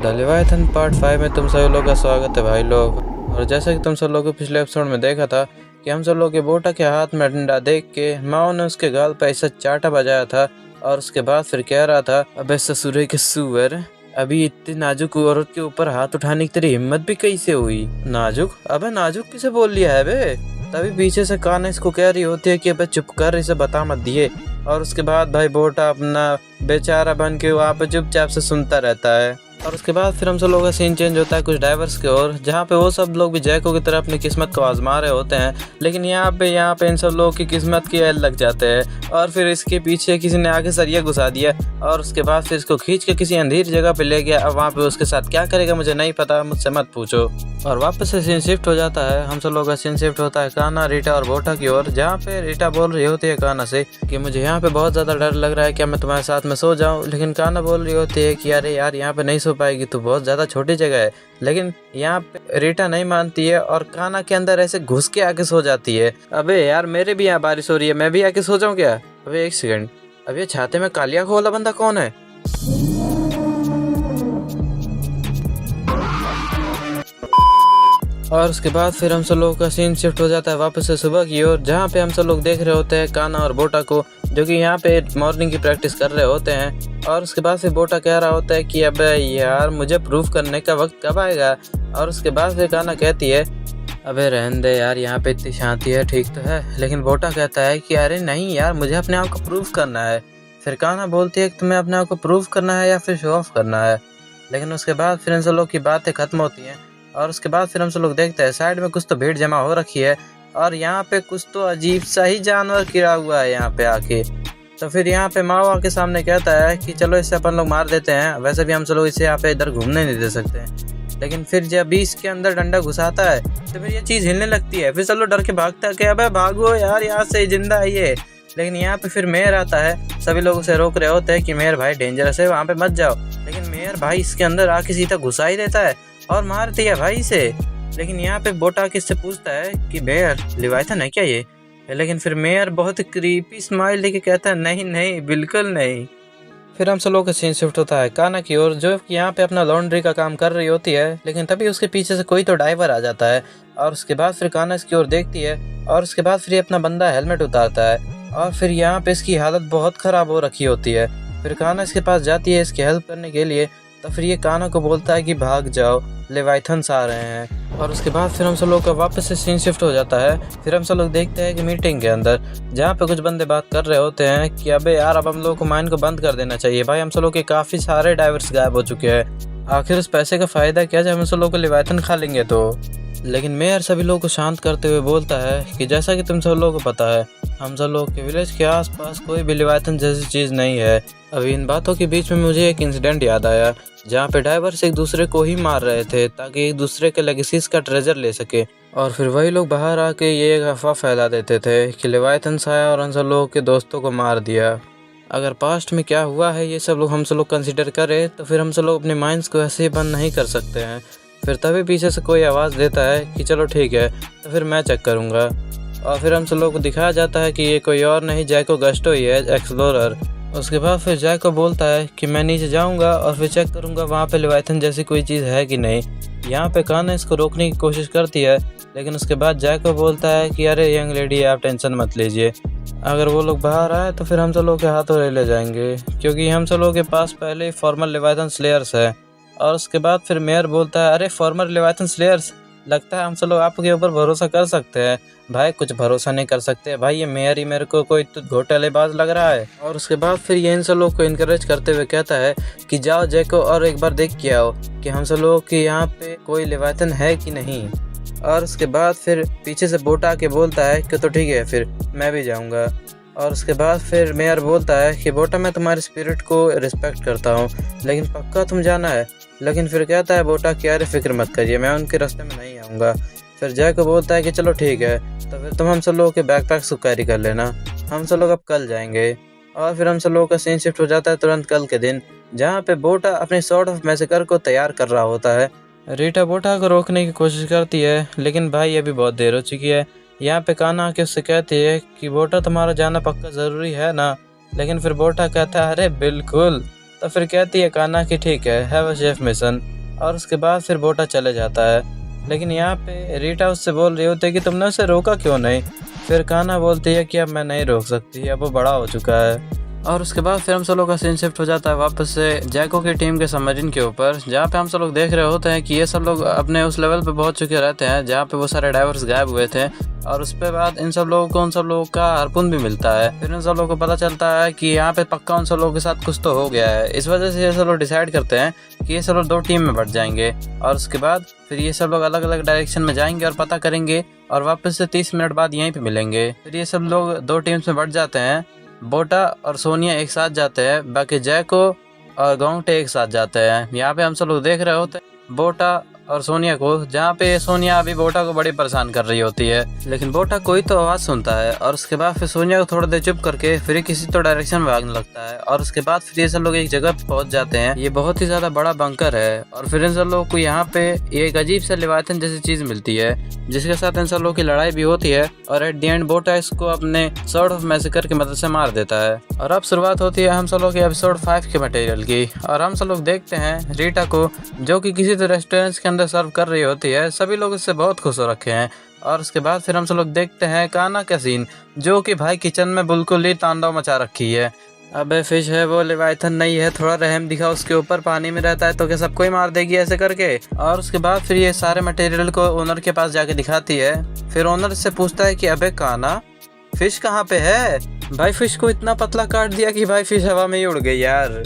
The leviathan part 5 में तुम सभी लोग का स्वागत है भाई लोग। और जैसा कि तुम सब लोगों को पिछले एपिसोड में देखा था कि हम सब लोग के बोटा के हाथ में डंडा देख के माओ ने उसके गाल पर ऐसा चाटा बजाया था और उसके बाद फिर कह रहा था, अबे ससुरे के सुअर, अभी इतनी नाजुक औरत के ऊपर हाथ उठाने की तेरी हिम्मत भी कैसे हुई? नाजुक? अबे नाजुक किसे बोल लिया है बे? तभी पीछे से कान इसको कह रही होती है कि अबे चुप कर, इसे बता मत दिए। और उसके बाद भाई बोटा अपना बेचारा बन के वहाँ पे चुपचाप से सुनता रहता है। और उसके बाद फिर हम सब लोगों का सीन चेंज होता है कुछ डाइवर्स की ओर, जहाँ पे वो सब लोग भी जैको की तरह अपनी किस्मत को आजमा रहे होते हैं। लेकिन यहाँ पे इन सब लोगों की किस्मत की एल लग जाते हैं और फिर इसके पीछे किसी ने आगे सरिया घुसा दिया और उसके बाद फिर इसको खींच के किसी अंधेरी जगह पे ले गया। अब वहाँ पे उसके साथ क्या करेगा मुझे नहीं पता, मुझसे मत पूछो। और वापस से सीन शिफ्ट हो जाता है। हम सब लोग का सीन शिफ्ट होता है कान्हा, रीटा और बोटा की ओर, जहाँ पे रीटा बोल रही होती है कान्हा से कि मुझे यहाँ पे बहुत ज़्यादा डर लग रहा है, क्या मैं तुम्हारे साथ में सो जाऊँ? लेकिन कान्हा बोल रही होती है कि अरे यार यहाँ पे नहीं सो पाएगी, तू बहुत ज़्यादा छोटी जगह है। लेकिन यहाँ पे रीटा नहीं मानती है और कान्हा के अंदर ऐसे घुस के आके सो जाती है। अबे यार मेरे भी यहाँ बारिश हो रही है, मैं भी आके सो जाऊँ क्या? अबे एक सेकंड, अब ये छाते में कालिया खोला बंदा कौन है? और उसके बाद फिर हम सब लोगों का सीन शिफ्ट हो जाता है वापस से सुबह की ओर, जहाँ पे हम सब लोग देख रहे होते हैं कान्हा और बोटा को, जो कि यहाँ पे मॉर्निंग की प्रैक्टिस कर रहे होते हैं। और उसके बाद फिर बोटा कह रहा होता है कि अबे यार मुझे प्रूफ करने का वक्त कब आएगा? और उसके बाद फिर कान्हा कहती है, अबे रहने दे यार, यहाँ पे इतनी शांति है, ठीक तो है। लेकिन बोटा कहता है कि अरे नहीं यार, मुझे अपने आप को प्रूफ करना है। फिर कान्हा बोलती है कि तुम्हें अपने आप को प्रूफ करना है या फिर शो ऑफ करना है। लेकिन उसके बाद फिर इन सब लोग की बातें खत्म होती हैं और उसके बाद फिर हम सब लोग देखते हैं साइड में कुछ तो भीड़ जमा हो रखी है और यहाँ पे कुछ तो अजीब सा ही जानवर गिरा हुआ है यहाँ पे आके। तो फिर यहाँ पे माओ आके सामने कहता है कि चलो इसे अपन लोग मार देते हैं, वैसे भी हम सब लोग इसे यहाँ पे इधर घूमने नहीं दे सकते हैं। लेकिन फिर जब इसके अंदर डंडा घुसाता है तो फिर ये चीज़ हिलने लगती है। फिर सब लोग डर के भागता है कि अबे भागो यार, यहाँ से जिंदा है ये। लेकिन यहाँ पे फिर मेयर आता है, सभी लोग उसे रोक रहे होते हैं कि मेयर भाई डेंजरस है, वहाँ पे मत जाओ। लेकिन मेयर भाई इसके अंदर आके सीधा घुसा ही देता है और मार दिया भाई इसे। लेकिन यहाँ पे बोटा किससे पूछता है कि मेयर लेविएथन है क्या ये? लेकिन फिर मेयर बहुत क्रीपी स्माइल लेके कहता है नहीं नहीं बिल्कुल नहीं। फिर हम सब लोग का सीन शिफ्ट होता है कान्हा की ओर, जो कि यहाँ पे अपना लॉन्ड्री का काम कर रही होती है। लेकिन तभी उसके पीछे से कोई तो ड्राइवर आ जाता है और उसके बाद फिर कान्हा इसकी ओर देखती है और उसके बाद फिर अपना बंदा हेलमेट उतारता है और फिर यहाँ पे इसकी हालत बहुत ख़राब हो रखी होती है। फिर कान्हा इसके पास जाती है इसकी हेल्प करने के लिए, तो फिर ये कान्हा को बोलता है कि भाग जाओ, लेविएथन्स आ रहे हैं। और उसके बाद फिर हम सब लोग का वापस से सीन शिफ्ट हो जाता है। फिर हम सब लोग देखते हैं कि मीटिंग के अंदर, जहाँ पे कुछ बंदे बात कर रहे होते हैं कि अबे यार अब हम लोग को माइन को बंद कर देना चाहिए भाई, हम सब लोग के काफ़ी सारे डाइवर्स गायब हो चुके हैं, आखिर उस पैसे का फ़ायदा क्या जब हम सब लोग को लेविएथन खा लेंगे तो। लेकिन मेयर सभी लोगों को शांत करते हुए बोलता है कि जैसा कि तुम सब लोगों को पता है, हम सब लोग के विलेज के आसपास कोई भी लेविएथन जैसी चीज़ नहीं है। अभी इन बातों के बीच में मुझे एक इंसिडेंट याद आया, जहाँ पे डाइवर्स एक दूसरे को ही मार रहे थे ताकि एक दूसरे के लेगेसीज का ट्रेजर ले सके। और फिर वही लोग बाहर आके ये अफवाह फैला देते थे कि लेविएथन्स आया और हम सब लोगों के दोस्तों को मार दिया। अगर पास्ट में क्या हुआ है ये सब लोग हम सब लोग कंसिडर करें तो फिर हम सब लोग अपने माइंड्स को ऐसे ही बंद नहीं कर सकते हैं। फिर तभी पीछे से कोई आवाज़ देता है कि चलो ठीक है, तो फिर मैं चेक करूँगा। और फिर हम सब लोग को दिखाया जाता है कि ये कोई और नहीं जैको गस्टो ही है, एक्सप्लोरर। उसके बाद फिर जैको बोलता है कि मैं नीचे जाऊंगा और फिर चेक करूंगा वहाँ पे लेविएथन जैसी कोई चीज़ है कि नहीं। यहाँ पे कान्हा इसको रोकने की कोशिश करती है, लेकिन उसके बाद जैको बोलता है कि अरे यंग लेडी आप टेंशन मत लीजिए, अगर वो लोग बाहर आए तो फिर हम सब लोग के हाथों ले जाएंगे, क्योंकि हम सब लोगों के पास पहले ही फॉर्मल लेविएथन स्लेयर्स है। और उसके बाद फिर मेयर बोलता है अरे फॉर्मर लेविएथन स्लेयर्स, लगता है हम सब लोग आपके ऊपर भरोसा कर सकते हैं। भाई कुछ भरोसा नहीं कर सकते भाई, ये मेयर ही मेरे को कोई तो घोटालेबाज लग रहा है। और उसके बाद फिर ये इन सब लोग को इनकरेज करते हुए कहता है कि जाओ जैको और एक बार देख के आओ कि हम सब लोगों के यहाँ पे कोई लेविएथन है कि नहीं। और उसके बाद फिर पीछे से बोटा के बोलता है कि तो ठीक है फिर मैं भी जाऊँगा। और उसके बाद फिर मेयर बोलता है कि बोटा मैं तुम्हारे स्पिरिट को रिस्पेक्ट करता हूँ, लेकिन पक्का तुम जाना है? लेकिन फिर कहता है बोटा कि अरे फिक्र मत करिए, मैं उनके रास्ते में नहीं आऊँगा। फिर जैको बोलता है कि चलो ठीक है, तो फिर तुम हम सब लोगों के बैकपैक्स को कैरी कर लेना, हम सब लोग अब कल जाएंगे। और फिर हम सब लोगों का सीन शिफ्ट हो जाता है तुरंत कल के दिन, जहाँ पे बोटा अपने सॉर्ट ऑफ मैसेकर को तैयार कर रहा होता है। रीटा बोटा को रोकने की कोशिश करती है, लेकिन भाई अभी बहुत देर हो चुकी है। यहाँ पे कान्हा आके उससे कहती है कि बोटा तुम्हारा जाना पक्का ज़रूरी है ना? लेकिन फिर बोटा कहता है अरे बिल्कुल। तो फिर कहती है कान्हा कि ठीक है, हैव अ सेफ मिशन। और उसके बाद फिर बोटा चले जाता है। लेकिन यहाँ पे रीटा उससे बोल रही होती है कि तुमने उसे रोका क्यों नहीं। फिर कान्हा बोलती है कि अब मैं नहीं रोक सकती, अब वो बड़ा हो चुका है। और उसके बाद फिर हम सब लोग का सीन शिफ्ट हो जाता है वापस से जैको की टीम के सबमरीन के ऊपर, जहाँ पे हम सब लोग देख रहे होते हैं कि ये सब लोग अपने उस लेवल पे पहुंच चुके रहते हैं जहाँ पे वो सारे डाइवर्स गायब हुए थे। और उस पे बाद इन सब लोगों को उन सब लोगों का हार्पून भी मिलता है। फिर उन सब लोगों को पता चलता है कि यहाँ पे पक्का उन सब लोगों के साथ कुछ तो हो गया है। इस वजह से ये सब लोग डिसाइड करते हैं कि ये सब लोग 2 टीम में बट जाएंगे। और उसके बाद फिर ये सब लोग अलग अलग डायरेक्शन में जाएंगे और पता करेंगे और वापस से 30 मिनट बाद यहीं पे मिलेंगे। फिर ये सब लोग 2 टीम्स में बट जाते हैं। बोटा और सोनिया एक साथ जाते हैं, बाकी जैको और गोंगटे एक साथ जाते हैं। यहाँ पे हम सब लोग देख रहे होते हैं बोटा और सोनिया को, जहाँ पे सोनिया अभी बोटा को बड़ी परेशान कर रही होती है। लेकिन बोटा कोई तो आवाज़ सुनता है और उसके बाद फिर सोनिया को थोड़ी देर चुप करके फिर किसी तो डायरेक्शन में भागने लगता है। और उसके बाद फिर ये सब लोग एक जगह पे पहुंच जाते हैं। ये बहुत ही ज़्यादा बड़ा बंकर है और फिर इन सब लोगों को यहाँ पे एक अजीब सा लेवाथन जैसी चीज़ मिलती है, जिसके साथ इन सब लोगों की लड़ाई भी होती है। और एट द एंड बोटा इसको अपने सॉर्ड ऑफ मैसेकर की मदद से मार देता है। और अब शुरुआत होती है हम सब लोग के एपिसोड 5 के मटेरियल की। और हम सब लोग देखते हैं रीटा को, जो कि किसी तो रेस्टोरेंट के अंदर सर्व कर रही होती है। सभी लोग इससे बहुत खुश हो रखे हैं। और उसके बाद फिर हम सब लोग देखते हैं कान्हा का सीन, जो कि भाई किचन में बिल्कुल ही तांडव मचा रखी है। अबे फिश है वो, लेवाइथन नहीं है, थोड़ा रहम दिखा उसके ऊपर, पानी में रहता है तो क्या सबको ही मार देगी ऐसे करके। और उसके बाद फिर ये सारे मटेरियल को ओनर के पास जाके दिखाती है। फिर ओनर से पूछता है कि अबे कान्हा, फिश कहाँ पे है? भाई फिश को इतना पतला काट दिया कि भाई फिश हवा में ही उड़ गई यार।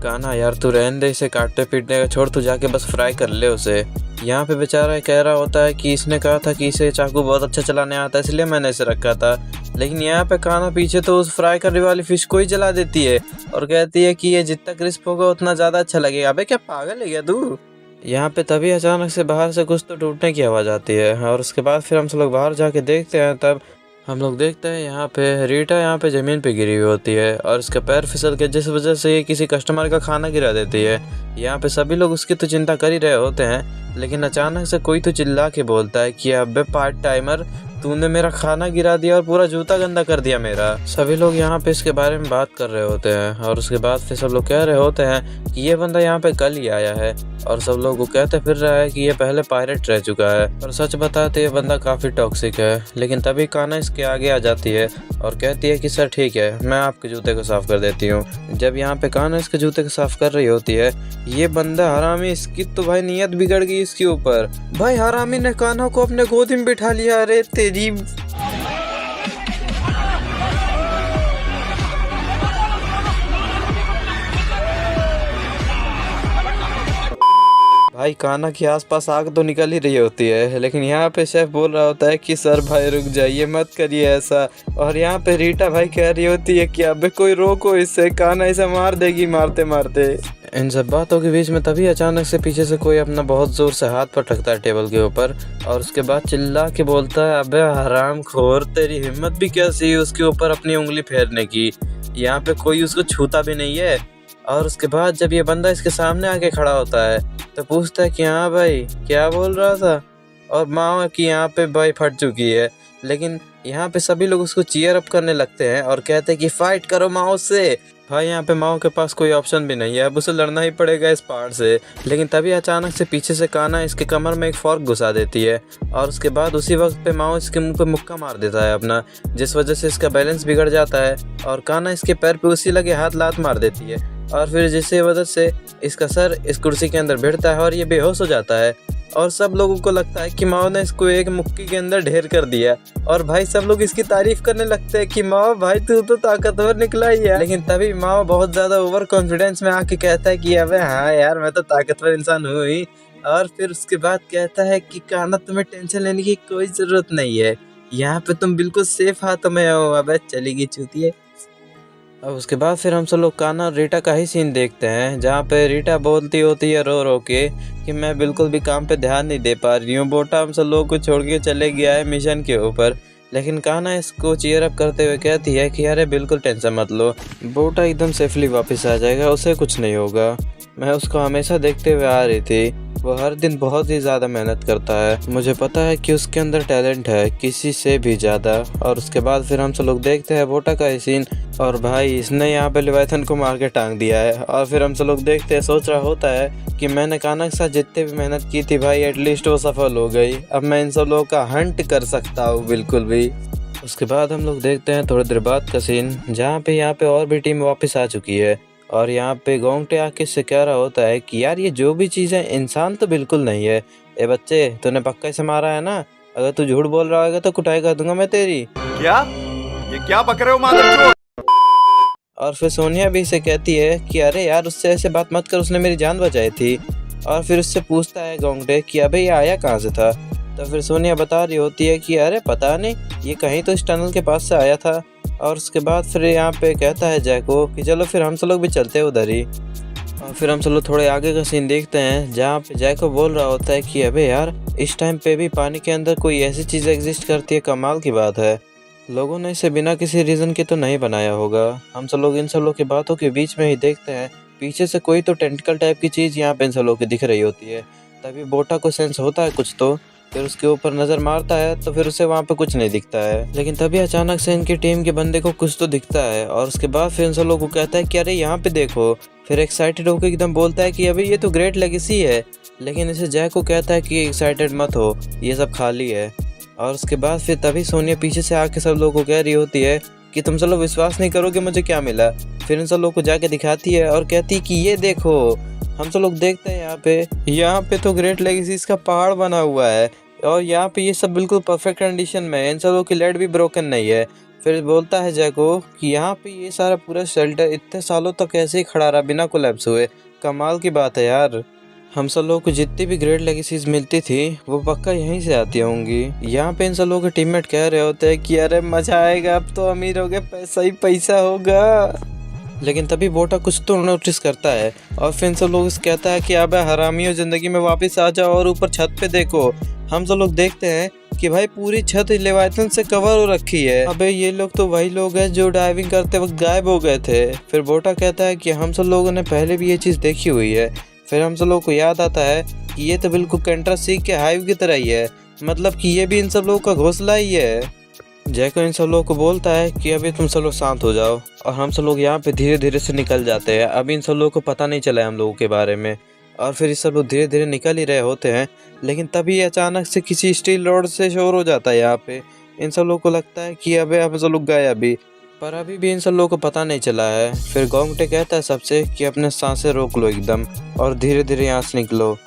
कान्हा यार तू रहने दे, इसे काटने पीटने का छोड़, तू जाके बस फ्राई कर ले उसे। यहाँ पे बेचारा कह रहा होता है कि इसने कहा था कि इसे चाकू बहुत अच्छा चलाने आता है, इसलिए मैंने इसे रखा था। लेकिन यहाँ पे कान्हा पीछे तो उस फ्राई करने वाली फिश को ही जला देती है और कहती है कि ये जितना क्रिस्प होगा उतना ज़्यादा अच्छा लगेगा। अबे क्या पागल है क्या तू? यहाँ पे तभी अचानक से बाहर से कुछ तो टूटने की आवाज़ आती है। और उसके बाद फिर हम सब लोग बाहर जाके देखते हैं, तब हम लोग देखते हैं यहाँ पे रीटा यहाँ पे ज़मीन पे गिरी हुई होती है और उसका पैर फिसल के जिस वजह से ये किसी कस्टमर का खाना गिरा देती है। यहाँ पे सभी लोग उसकी तो चिंता कर ही रहे होते हैं, लेकिन अचानक से कोई तो चिल्ला के बोलता है कि अबे पार्ट टाइमर, तूने मेरा खाना गिरा दिया और पूरा जूता गंदा कर दिया मेरा। सभी लोग यहाँ पे इसके बारे में बात कर रहे होते हैं। और उसके बाद फिर सब लोग कह रहे होते हैं कि ये बंदा यहाँ पे कल ही आया है और सब लोग को कहते फिर रहा है कि ये पहले पायरेट रह चुका है। और सच बताते ये बंदा काफ़ी टॉक्सिक है। लेकिन तभी कान्हा इसके आगे आ जाती है और कहती है कि सर ठीक है, मैं आपके जूते को साफ़ कर देती हूँ। जब यहाँ पे कान्हा इसके जूते को साफ़ कर रही होती है, ये बंदा हरामी, इसकी तो भाई नीयत बिगड़ गई इसके ऊपर। भाई हरामी ने कान्हा को अपने गोदी में बिठा लिया। अरे तेरी भाई कान्हा के आसपास आग तो निकल ही रही होती है, लेकिन यहाँ पे शेफ बोल रहा होता है कि सर भाई रुक जाइए, मत करिए ऐसा। और यहाँ पे रीटा भाई कह रही होती है कि अबे कोई रोको इससे, कान्हा इसे मार देगी मारते मारते। इन सब बातों के बीच में तभी अचानक से पीछे से कोई अपना बहुत जोर से हाथ पटकता है टेबल के ऊपर और उसके बाद चिल्ला के बोलता है, अबे हरामखोर, तेरी हिम्मत भी कैसी है उसके ऊपर अपनी उंगली फेरने की? यहाँ पे कोई उसको छूता भी नहीं है। और उसके बाद जब ये बंदा इसके सामने आके खड़ा होता है तो पूछता है कि हाँ भाई क्या बोल रहा था? और माँ की यहाँ पे भाई फट चुकी है। लेकिन यहाँ पे सभी लोग उसको चीयर अप करने लगते हैं और कहते हैं कि फाइट करो माओ से। भाई यहाँ पे माओ के पास कोई ऑप्शन भी नहीं है, अब उसे लड़ना ही पड़ेगा इस पहाड़ से। लेकिन तभी अचानक से पीछे से कान्हा इसके कमर में एक फॉर्क घुसा देती है और उसके बाद उसी वक्त पे माओ इसके मुंह पे मुक्का मार देता है अपना, जिस वजह से इसका बैलेंस बिगड़ जाता है और कान्हा इसके पैर पे उसी लगे हाथ लात मार देती है। और फिर जिससे वजह से इसका सर इस कुर्सी के अंदर भिड़ता है और ये बेहोश हो जाता है। और सब लोगों को लगता है कि माओ ने इसको एक मुक्की के अंदर ढेर कर दिया और भाई सब लोग इसकी तारीफ करने लगते हैं कि माओ भाई तू तो ताकतवर निकला ही है। लेकिन तभी माओ बहुत ज़्यादा ओवर कॉन्फिडेंस में आके कहता है कि अबे हाँ यार मैं तो ताकतवर इंसान हूँ ही। और फिर उसके बाद कहता है कि कान्हा तुम्हें टेंशन लेने की कोई ज़रूरत नहीं है, यहाँ पे तुम बिल्कुल सेफ हाथों में हो। अबे चलेगी चूतिए। अब उसके बाद फिर हम सब लोग कान्हा और रीटा का ही सीन देखते हैं, जहाँ पे रीटा बोलती होती है रो रो के कि मैं बिल्कुल भी काम पे ध्यान नहीं दे पा रही हूँ, बोटा हम सब लोगों को छोड़ के चले गया है मिशन के ऊपर। लेकिन कान्हा इसको चीयर अप करते हुए कहती है कि अरे बिल्कुल टेंशन मत लो, बोटा एकदम सेफली वापस आ जाएगा, उसे कुछ नहीं होगा। मैं उसको हमेशा देखते हुए आ रही थी, वो हर दिन बहुत ही ज़्यादा मेहनत करता है। मुझे पता है कि उसके अंदर टैलेंट है किसी से भी ज़्यादा। और उसके बाद फिर हम सब लोग देखते हैं बोटा का सीन, और भाई इसने यहाँ पे लेवाइथन को मार के टांग दिया है। और फिर हम सब लोग देखते हैं, सोच रहा होता है कि मैंने काना के साथ जितने भी मेहनत की थी भाई एटलीस्ट वो सफल हो गई, अब मैं इन सब लोगों का हंट कर सकता हूँ बिल्कुल भी। उसके बाद हम लोग देखते हैं थोड़ी देर बाद का सीन, जहाँ पे यहाँ पे और भी टीम वापस आ चुकी है। और यहाँ पे गोंगटे आके इससे कह रहा होता है कि यार ये जो भी चीज़ है इंसान तो बिल्कुल नहीं है। ए बच्चे, तूने पक्का इसे मारा है ना? अगर तू झूठ बोल रहा होगा तो कुटाई कर दूंगा मैं तेरी। क्या? ये क्या बक रहे हो मादरचोद? और फिर सोनिया भी इसे कहती है कि अरे यार उससे ऐसे बात मत कर, उसने मेरी जान बचाई थी। और फिर उससे पूछता है गोंगटे कि अबे ये आया कहाँ से था? तो फिर सोनिया बता रही होती है कि अरे पता नहीं, ये कहीं तो इस टनल के पास से आया था। और उसके बाद फिर यहाँ पे कहता है जैको कि चलो फिर हम सब लोग भी चलते हैं उधर ही। और फिर हम सब लोग थोड़े आगे का सीन देखते हैं, जहाँ पे जैको बोल रहा होता है कि अबे यार इस टाइम पे भी पानी के अंदर कोई ऐसी चीज़ एग्जिस्ट करती है, कमाल की बात है। लोगों ने इसे बिना किसी रीज़न के तो नहीं बनाया होगा। हम सब लोग इन सब लोग की बातों के बीच में ही देखते हैं पीछे से कोई तो टेंटिकल टाइप की चीज़ यहाँ पे इन सब लोग की दिख रही होती है। तभी बोटा को सेंस होता है कुछ तो, फिर उसके ऊपर नज़र मारता है तो फिर उसे वहाँ पे कुछ नहीं दिखता है। लेकिन तभी अचानक से इनकी टीम के बंदे को कुछ तो दिखता है। और उसके बाद फिर इन सब लोगों को कहता है कि अरे यहाँ पे देखो। फिर एक्साइटेड होकर एकदम बोलता है कि अभी ये तो ग्रेट लेगेसी है। लेकिन इसे जैको कहता है कि एक्साइटेड मत हो, ये सब खाली है। और उसके बाद फिर तभी सोनिया पीछे से आके सब लोगों को कह रही होती है कि तुम सब लोग विश्वास नहीं करोगे मुझे क्या मिला। फिर इन सब लोगों को जाके दिखाती है और कहती है कि ये देखो। हम सब लोग देखते हैं यहाँ पे तो ग्रेट लेगेसीज का पहाड़ बना हुआ है, और यहाँ पे ये सब बिल्कुल परफेक्ट कंडीशन में है, इन सब लोगों की लेड भी ब्रोकन नहीं है। फिर बोलता है जैको कि यहाँ पे ये सारा पूरा शेल्टर इतने सालों तक ऐसे ही खड़ा रहा बिना कोलैप्स हुए, कमाल की बात है यार। हम सब लोगों को जितनी भी ग्रेट लेगेसीज मिलती थी वो पक्का यहीं से आती होंगी। यहाँ पे इन सब लोगों के टीममेट कह रहे होते हैं कि अरे मजा आएगा, अब तो अमीर हो गए, पैसा ही पैसा होगा। लेकिन तभी बोटा कुछ तो नोटिस करता है और फिर इन सब लोग कहता है कि अब हरामियों जिंदगी में वापस आ जाओ और ऊपर छत पे देखो। हम सब लोग देखते हैं कि भाई पूरी छत लेवाइथन से कवर हो रखी है। अबे ये लोग तो वही लोग हैं जो डाइविंग करते वक्त गायब हो गए थे। फिर बोटा कहता है कि हम सब लोगों ने पहले भी ये चीज़ देखी हुई है। फिर हम सब लोगों को याद आता है कि ये तो बिल्कुल कंट्रा सी के हाइव की तरह ही है, मतलब कि ये भी इन सब लोगों का घोंसला ही है। जैको इन सब लोगों को बोलता है कि अभी तुम सब लोग शांत हो जाओ। और हम सब लोग यहाँ पे धीरे धीरे से निकल जाते हैं। अभी इन सब लोगों को पता नहीं चला है हम लोगों के बारे में। और फिर ये सब लोग धीरे धीरे निकल ही रहे होते हैं, लेकिन तभी अचानक से किसी स्टील रोड से शोर हो जाता है। यहाँ पे इन सब लोगों को लगता है कि अबे हम सब लोग गए अभी, पर अभी भी इन सब लोगों को पता नहीं चला है। फिर गोंगटे कहता है सबसे कि अपने सांसें रोक लो एकदम और धीरे धीरे यहाँ से निकलो।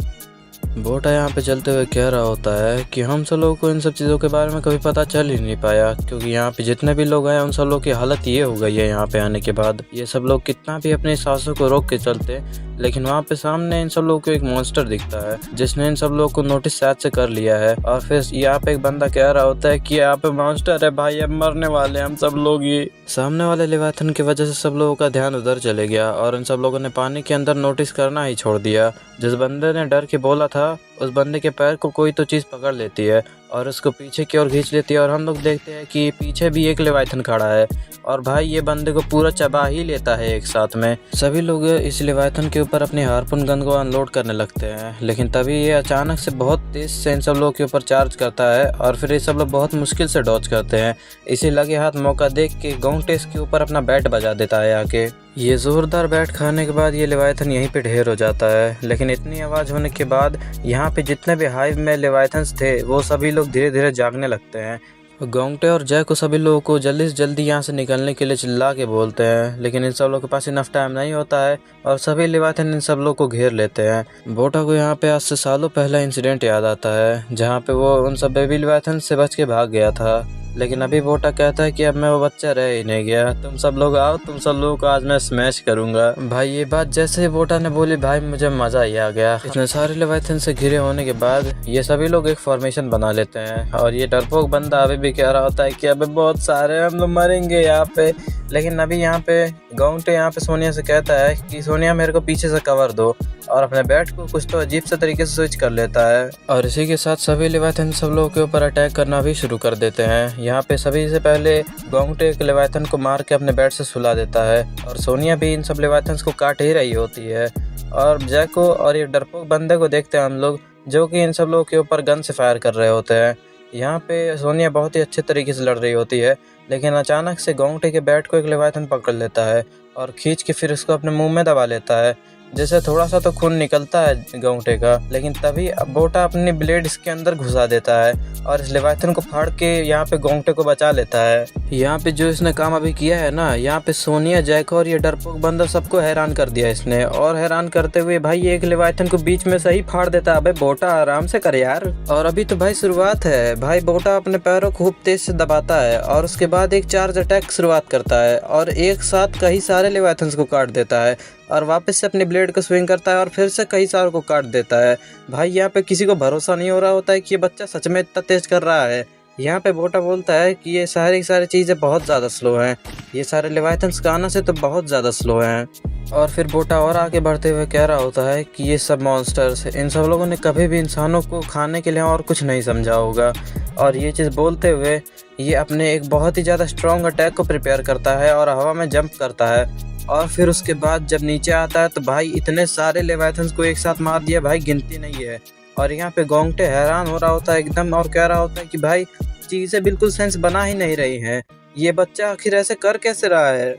बोटा यहाँ पे चलते हुए कह रहा होता है कि हम सब लोगों को इन सब चीज़ों के बारे में कभी पता चल ही नहीं पाया, क्योंकि यहाँ पे जितने भी लोग हैं उन सब लोगों की हालत ये हो गई है यहाँ पे आने के बाद। ये सब लोग कितना भी अपनी सांसों को रोक के चलते, लेकिन वहाँ पे सामने इन सब लोगों को एक मॉन्स्टर दिखता है जिसने इन सब लोगों को नोटिस शायद से कर लिया है। और फिर यहाँ पे एक बंदा कह रहा होता है कि यहाँ पे मॉन्स्टर है भाई, अब मरने वाले हम सब लोग। ये सामने वाले लेवाइथन की वजह से सब लोगों का ध्यान उधर चले गया और इन सब लोगों ने पानी के अंदर नोटिस करना ही छोड़ दिया। जिस बंदे ने डर के बोला था उस बंदे के पैर को कोई तो चीज़ पकड़ लेती है और उसको पीछे की ओर खींच लेती है। और हम लोग देखते हैं कि पीछे भी एक लेवाइथन खड़ा है और भाई ये बंदे को पूरा चबा ही लेता है एक साथ में। सभी लोग इस लेवाइथन के ऊपर अपनी हार्पून गन को अनलोड करने लगते हैं, लेकिन तभी ये अचानक से बहुत तेज से इन सब लोगों के ऊपर चार्ज करता है और फिर ये सब लोग बहुत मुश्किल से डॉज करते हैं। इसी लगे हाथ मौका देख के गोंगटे के ऊपर अपना बैट बजा देता है आके। ये जोरदार बैट खाने के बाद ये लेवाइथन यहीं पे ढेर हो जाता है। लेकिन इतनी आवाज़ होने के बाद यहाँ पे जितने भी हाइव में लेवाइथन्स थे वो सभी लोग धीरे धीरे जागने लगते हैं। गोंगटे और जैको सभी लोगों को जल्दी से जल्दी यहाँ से निकलने के लिए चिल्ला के बोलते हैं, लेकिन इन सब लोगों के पास इनफ टाइम नहीं होता है और सभी लेवाइथन इन सब लोगों को घेर लेते हैं। बोटा को यहाँ पे आज से सालों पहला इंसिडेंट याद आता है जहाँ पे वो उन सब बेबी लेवाइथन से बच के भाग गया था। लेकिन अभी बोटा कहता है कि अब मैं वो बच्चा रह ही नहीं गया, तुम सब लोग आओ, तुम सब लोगों को आज मैं स्मैश करूंगा। भाई ये बात जैसे ही बोटा ने बोली भाई मुझे मजा ही आ गया। इतने सारे लेवाइथन से घिरे होने के बाद ये सभी लोग एक फॉर्मेशन बना लेते हैं और ये डरपोक बंदा अभी भी कह रहा होता है कि अबे बहुत सारे हम लोग मरेंगे यहाँ पे। लेकिन अभी यहाँ पे गोंगटे यहाँ पे सोनिया से कहता है कि सोनिया मेरे को पीछे से कवर दो और अपने बैट को कुछ तो अजीब से तरीके से स्विच कर लेता है। और इसी के साथ सभी लेवाइथन सब लोगों के ऊपर अटैक करना भी शुरू कर देते हैं। यहाँ पे सभी से पहले गोंगटे एक लेवाइथन को मार के अपने बैट से सुला देता है और सोनिया भी इन सब लेवाइथन को काट ही रही होती है। और जैको और ये डरपोक बंदे को देखते हैं हम लोग, जो कि इन सब लोगों के ऊपर गन से फायर कर रहे होते हैं। यहाँ पे सोनिया बहुत ही अच्छे तरीके से लड़ रही होती है, लेकिन अचानक से गोंगटे के बैट को एक लेवाथन पकड़ लेता है और खींच के फिर उसको अपने मुंह में दबा लेता है, जिससे थोड़ा सा तो खून निकलता है गोंगटे का। लेकिन तभी बोटा अपनी ब्लेड इसके अंदर घुसा देता है और इस लेवाथन को फाड़ के यहाँ पे गोंगटे को बचा लेता है। यहाँ पे जो इसने काम अभी किया है ना, यहाँ पे सोनिया, जैको और ये डरपोक बंदा सबको हैरान कर दिया इसने। और हैरान करते हुए भाई ये एक लेवाथन को बीच में से ही फाड़ देता है। अबे बोटा आराम से कर यार। और अभी तो भाई शुरुआत है। भाई बोटा अपने पैरों को खूब तेज से दबाता है और उसके बाद एक चार्ज अटैक शुरुआत करता है और एक साथ कई सारे लेवाथन्स को काट देता है और वापस से अपनी ब्लेड को स्विंग करता है और फिर से कई सारों को काट देता है। भाई यहाँ पे किसी को भरोसा नहीं हो रहा होता है कि ये बच्चा सच में इतना तेज कर रहा है। यहाँ पे बोटा बोलता है कि ये सारी चीज़ें बहुत ज़्यादा स्लो हैं, ये सारे लेवाथन्स का आना से तो बहुत ज़्यादा स्लो हैं। और फिर बोटा और आगे बढ़ते हुए कह रहा होता है कि ये सब मॉन्स्टर्स, इन सब लोगों ने कभी भी इंसानों को खाने के लिए और कुछ नहीं समझा होगा। और ये चीज़ बोलते हुए ये अपने एक बहुत ही ज़्यादा स्ट्रॉन्ग अटैक को प्रिपेयर करता है और हवा में जंप करता है। और फिर उसके बाद जब नीचे आता है तो भाई इतने सारे लेवाथन्स को एक साथ मार दिया, भाई गिनती नहीं है। और यहाँ पे गोंगटे हैरान हो रहा होता है एकदम और कह रहा होता है कि भाई चीज़ें बिल्कुल सेंस बना ही नहीं रही हैं, ये बच्चा आखिर ऐसे कर कैसे रहा है।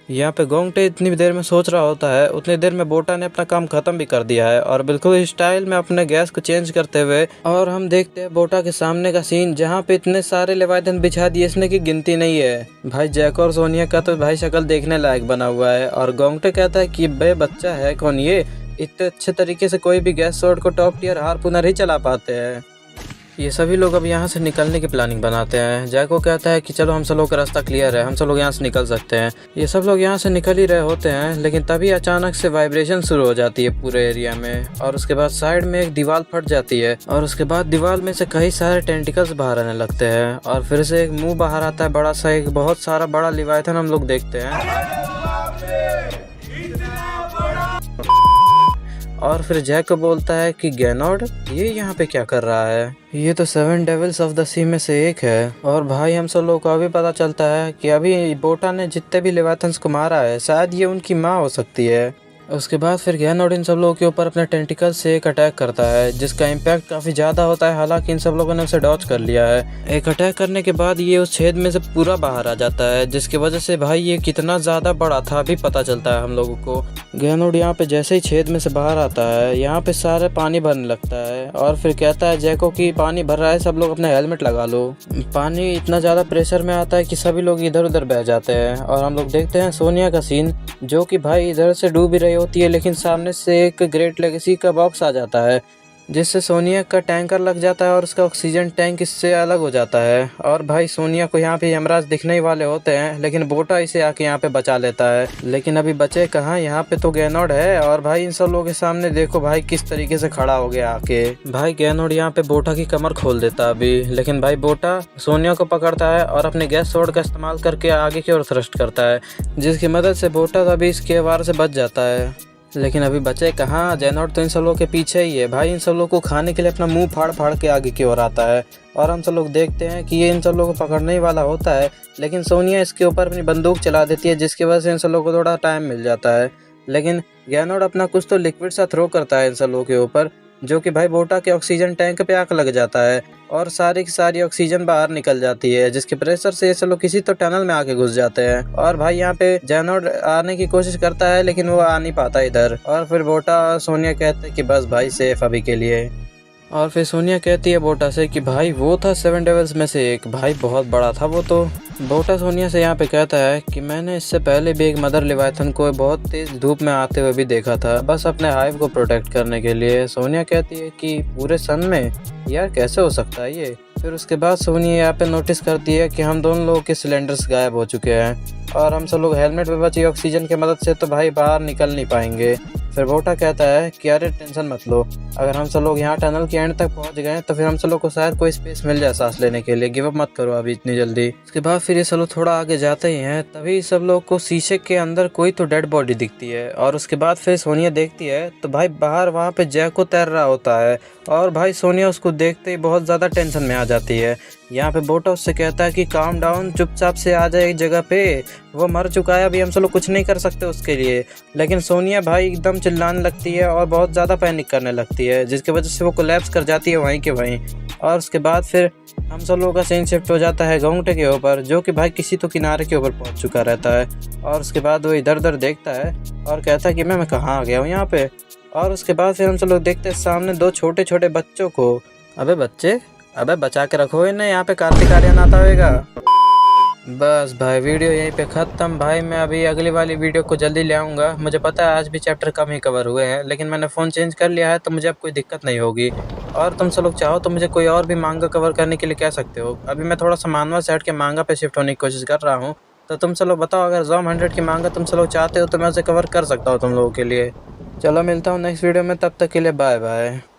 यहाँ पे गोंगटे इतनी देर में सोच रहा होता है, उतनी देर में बोटा ने अपना काम ख़त्म भी कर दिया है और बिल्कुल स्टाइल में अपने गैस को चेंज करते हुए। और हम देखते हैं बोटा के सामने का सीन, जहाँ पे इतने सारे लेवाथन बिछा दिए इसने की गिनती नहीं है। भाई जैको और सोनिया का तो भाई शक्ल देखने लायक बना हुआ है। और गोंगटे कहता है कि बे बच्चा है कौन ये, इतने अच्छे तरीके से कोई भी गैस स्वॉर्ड को टॉप टियर हार्पूनर ही चला पाते हैं। ये सभी लोग अब यहाँ से निकलने की प्लानिंग बनाते हैं। जैको कहता है कि चलो हम सब लोग का रास्ता क्लियर है, हम सब लोग यहाँ से निकल सकते हैं। ये सब लोग यहाँ से निकल ही रहे होते हैं, लेकिन तभी अचानक से वाइब्रेशन शुरू हो जाती है पूरे एरिया में। और उसके बाद साइड में एक दीवार फट जाती है और उसके बाद दीवार में से कई सारे टेंटिकल्स बाहर आने लगते हैं और फिर से एक मुंह बाहर आता है बड़ा सा, एक बहुत सारा बड़ा लेवाथन हम लोग देखते हैं। और फिर जैको बोलता है कि गैनोड ये यहाँ पे क्या कर रहा है, ये तो 7 डेविल्स ऑफ द सी में से एक है। और भाई हम सब लोग को अभी पता चलता है कि अभी बोटा ने जितने भी लेवाथन्स को मारा है शायद ये उनकी माँ हो सकती है। उसके बाद फिर गैनोड इन सब लोगों के ऊपर अपने टेंटिकल से एक अटैक करता है, जिसका इम्पैक्ट काफ़ी ज़्यादा होता है। हालांकि इन सब लोगों ने उसे डॉज कर लिया है। एक अटैक करने के बाद ये उस छेद में से पूरा बाहर आ जाता है, जिसकी वजह से भाई ये कितना ज़्यादा बड़ा था अभी पता चलता है हम लोगों को। गैनोड यहाँ पे जैसे ही छेद में से बाहर आता है, यहाँ पे सारे पानी भरने लगता है और फिर कहता है जैको कि पानी भर रहा है, सब लोग अपना हेलमेट लगा लो। पानी इतना ज़्यादा प्रेशर में आता है कि सभी लोग इधर उधर बह जाते हैं। और हम लोग देखते हैं सोनिया का सीन, जो कि भाई इधर से डूब ही रही होती है, लेकिन सामने से एक ग्रेट लेगेसी का बॉक्स आ जाता है, जिससे सोनिया का टैंकर लग जाता है और उसका ऑक्सीजन टैंक इससे अलग हो जाता है। और भाई सोनिया को यहाँ पे यमराज दिखने ही वाले होते हैं, लेकिन बोटा इसे आके यहाँ पे बचा लेता है। लेकिन अभी बचे कहाँ, यहाँ पे तो गैनोड है। और भाई इन सब लोगों के सामने देखो भाई किस तरीके से खड़ा हो गया आके। भाई गैनोड यहाँ पे बोटा की कमर खोल देता अभी, लेकिन भाई बोटा सोनिया को पकड़ता है और अपने गैस स्वॉर्ड का इस्तेमाल करके आगे की ओर थ्रस्ट करता है, जिसकी मदद से बोटा अभी इसके वार से बच जाता है। लेकिन अभी बचे कहाँ, गैनोड तो इन सब लोगों के पीछे ही है। भाई इन सब लोगों को खाने के लिए अपना मुंह फाड़ फाड़ के आगे की ओर आता है और हम सब लोग देखते हैं कि ये इन सब लोगों को पकड़ने ही वाला होता है, लेकिन सोनिया इसके ऊपर अपनी बंदूक चला देती है, जिसकी वजह से इन सब लोगों को थोड़ा टाइम मिल जाता है। लेकिन गैनोड अपना कुछ तो लिक्विड सा थ्रो करता है इन सब लोगों के ऊपर, जो कि भाई बोटा के ऑक्सीजन टैंक पे आग लग जाता है और सारी की सारी ऑक्सीजन बाहर निकल जाती है, जिसके प्रेशर से ये सब लोग किसी तो टनल में आके घुस जाते हैं। और भाई यहाँ पे गैनोड आने की कोशिश करता है, लेकिन वो आ नहीं पाता इधर। और फिर बोटा और सोनिया कहते हैं कि बस भाई सेफ अभी के लिए। और फिर सोनिया कहती है बोटा से कि भाई वो था 7 डेविल्स में से एक, भाई बहुत बड़ा था वो तो। बोटा सोनिया से यहाँ पे कहता है कि मैंने इससे पहले भी एक मदर लेवाथन को बहुत तेज धूप में आते हुए भी देखा था, बस अपने हाइव को प्रोटेक्ट करने के लिए। सोनिया कहती है कि पूरे सन में, यार कैसे हो सकता है ये। फिर उसके बाद सोनिया यहाँ पे नोटिस करती है कि हम दोनों लोगों के सिलेंडर्स गायब हो चुके हैं और हम सब लोग हेलमेट में बची ऑक्सीजन की मदद से तो भाई बाहर निकल नहीं पाएंगे। फिर बोटा कहता है कि अरे टेंशन मत लो, अगर हम सब लोग यहाँ टनल के एंड तक पहुँच गए तो फिर हम सब लोग को शायद कोई स्पेस मिल जाए सांस लेने के लिए, गिव अप मत करो अभी इतनी जल्दी। उसके बाद फिर ये सब लोग थोड़ा आगे जाते ही हैं, तभी सब लोग को शीशे के अंदर कोई तो डेड बॉडी दिखती है। और उसके बाद फिर सोनिया देखती है तो भाई बाहर वहाँ पे जैको तैर रहा होता है और भाई सोनिया उसको देखते ही बहुत ज़्यादा टेंशन में आ जाती है। यहाँ पे बोटा उससे कहता है कि काम डाउन, चुपचाप से आ जाए एक जगह पे, वो मर चुका है, अभी हम सब लोग कुछ नहीं कर सकते उसके लिए। लेकिन सोनिया भाई एकदम चिल्लाने लगती है और बहुत ज़्यादा पैनिक करने लगती है, जिसकी वजह से वो कोलैप्स कर जाती है वहीं के वहीं। और उसके बाद फिर हम सब लोगों का सीन शिफ्ट हो जाता है घोंघटे के ऊपर, जो कि भाई किसी तो किनारे के ऊपर पहुंच चुका रहता है। और उसके बाद वो इधर उधर देखता है और कहता है कि मैं कहाँ आ गया हूँ यहाँ पे। और उसके बाद फिर हम सब लोग देखते हैं सामने दो छोटे छोटे बच्चों को। अबे बच्चे, अबे बचा के रखो इन्हें, यहाँ पे कार्तिक आर्यन आता होगा। बस भाई वीडियो यहीं पे ख़त्म। भाई मैं अभी अगली वाली वीडियो को जल्दी ले आऊँगा। मुझे पता है आज भी चैप्टर कम ही कवर हुए हैं, लेकिन मैंने फ़ोन चेंज कर लिया है तो मुझे अब कोई दिक्कत नहीं होगी। और तुम सब लोग चाहो तो मुझे कोई और भी मांगा कवर करने के लिए कह सकते हो। अभी मैं थोड़ा सा मानवा सेट के मांगा पे शिफ्ट होने की कोशिश कर रहा हूँ, तो तुम सब लोग बताओ, अगर ज़ॉम 100 की मांगा तुम सब लोग चाहते हो तो मैं उसे कवर कर सकता हूँ तुम लोगों के लिए। चलो मिलता हूँ नेक्स्ट वीडियो में, तब तक के लिए बाय बाय।